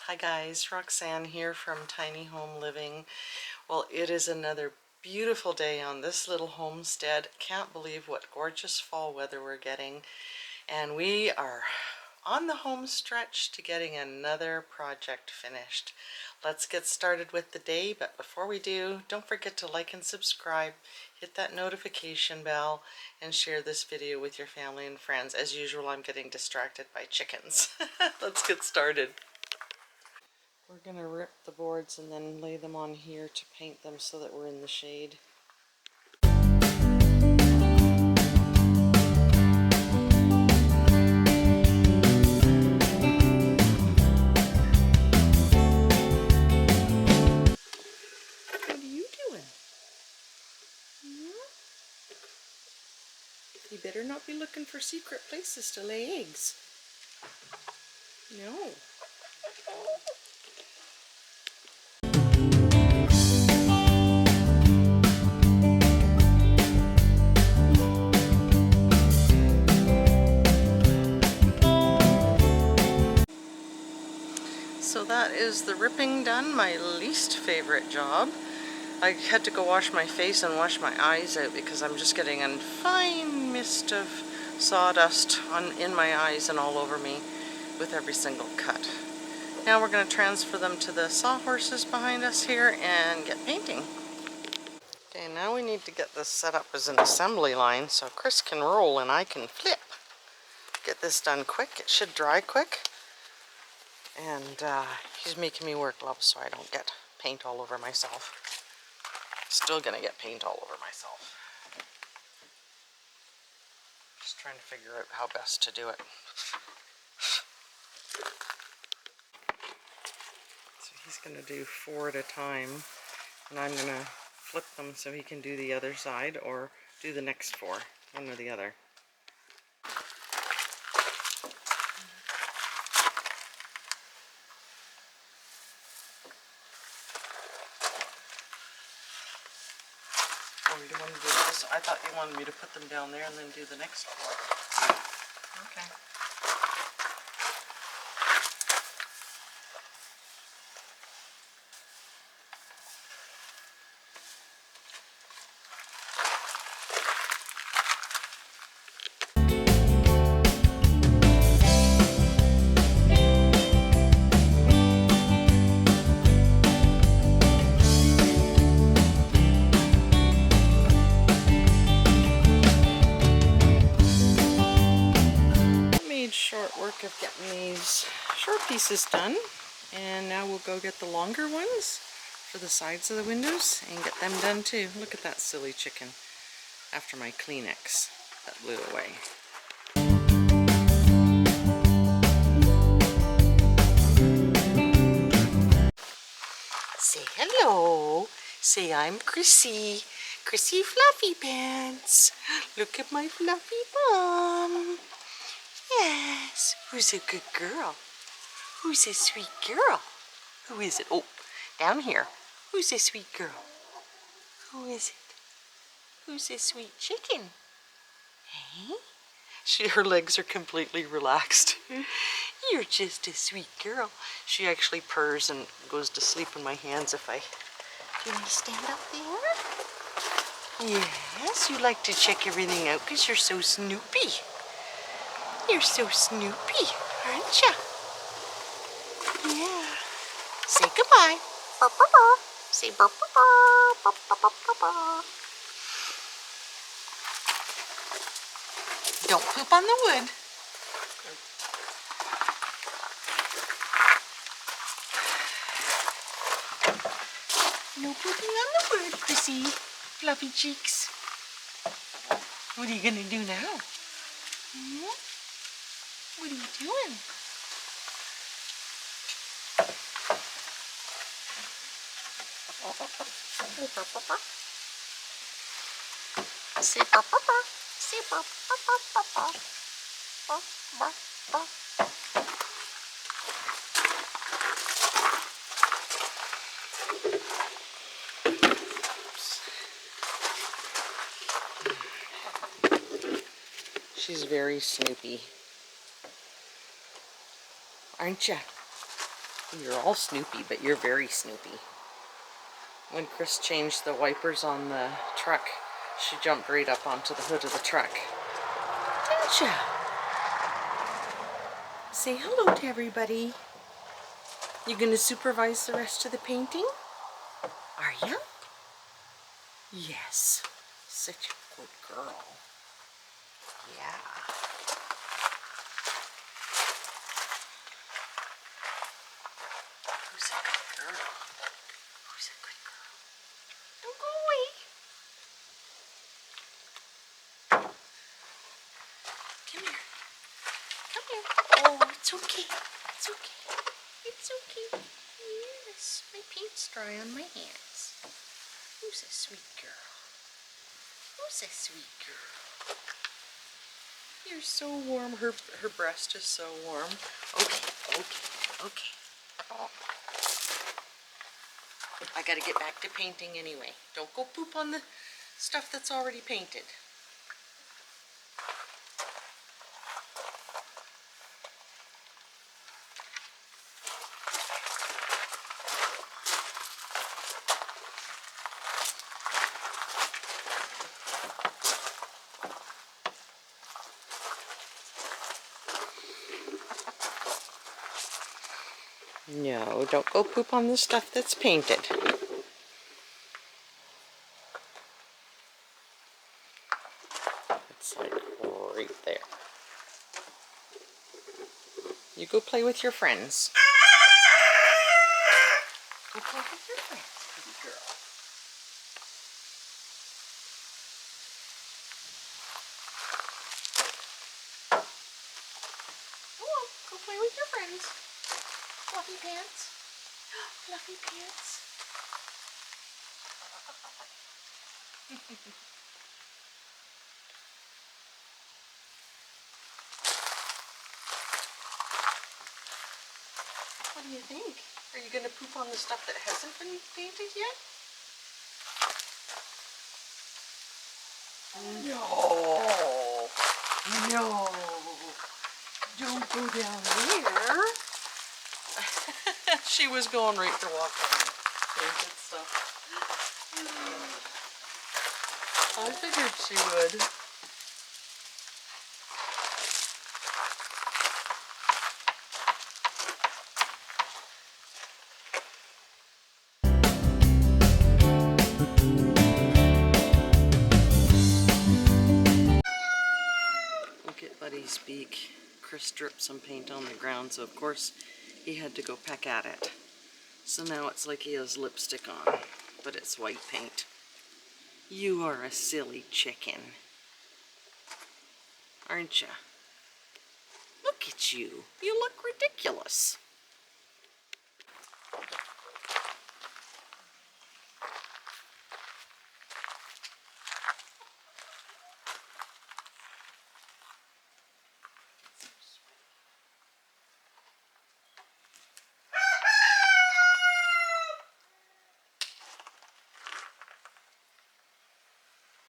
Hi guys, Roxanne here from Tiny Home Living. Well, it is another beautiful day on this little homestead. Can't believe what gorgeous fall weather we're getting. And we are on the home stretch to getting another project finished. Let's get started with the day, but before we do, don't forget to like and subscribe, hit that notification bell, and share this video with your family and friends. As usual, I'm getting distracted by chickens. Let's get started. We're going to rip the boards and then lay them on here to paint them so that we're in the shade. What are you doing? You better not be looking for secret places to lay eggs. No. So that is the ripping done, my least favorite job. I had to go wash my face and wash my eyes out because I'm just getting a fine mist of sawdust in my eyes and all over me with every single cut. Now we're going to transfer them to the sawhorses behind us here and get painting. Okay, now we need to get this set up as an assembly line so Chris can roll and I can flip. Get this done quick. It should dry quick. And he's making me wear gloves so I don't get paint all over myself. Still gonna get paint all over myself. Just trying to figure out how best to do it. So he's gonna do 4 at a time, and I'm gonna flip them so he can do the other side or do the next 4, one or the other. Oh, you want to do this? I thought you wanted me to put them down there and then do the next 4. Okay. Short work of getting these short pieces done, and now we'll go get the longer ones for the sides of the windows and get them done too. Look at that silly chicken after my Kleenex that blew away. Say hello. Say I'm Chrissy. Chrissy Fluffy Pants. Look at my fluffy bum. Yes, who's a good girl? Who's a sweet girl? Who is it? Oh, down here. Who's a sweet girl? Who is it? Who's a sweet chicken? Hey? Her legs are completely relaxed. You're just a sweet girl. She actually purrs and goes to sleep in my hands if I... Do you want to stand up there? Yes, you like to check everything out because you're so snoopy. You're so snoopy, aren't you? Yeah. Say goodbye. Burr, burr, burr. Say burr, burr, burr, burr, burr, burr, burr. Don't poop on the wood. No pooping on the wood, Chrissy. Fluffy cheeks. What are you gonna do now? What are you doing? Say burr, burr, burr. Say burr, burr, burr, burr, burr. Burr, burr, burr. She's very snoopy. Aren't ya? You're all Snoopy, but you're very Snoopy. When Chris changed the wipers on the truck, she jumped right up onto the hood of the truck. Didn't ya? Say hello to everybody. You gonna supervise the rest of the painting? Are ya? Yes. Such a good girl. Yeah. Who's a good girl? Who's a good girl? Don't go away. Come here. Come here. Oh, it's okay. It's okay. It's okay. Yes, my paint's dry on my hands. Who's a sweet girl? Who's a sweet girl? You're so warm. Her breast is so warm. Okay, okay, okay. Oh. I gotta get back to painting anyway. Don't go poop on the stuff that's already painted. No, don't go poop on the stuff that's painted. It's like right there. You go play with your friends. Go play with your friends, pretty girl. Go on, go play with your friends. Fluffy pants. Fluffy pants. What do you think? Are you going to poop on the stuff that hasn't been painted yet? No. No. Don't go down there. She was going right to walk on painted stuff. I figured she would. Look at Buddy's beak. Chris dripped some paint on the ground, so of course he had to go peck at it. So now it's like he has lipstick on, but it's white paint. You are a silly chicken, aren't you? Look at you. You look ridiculous.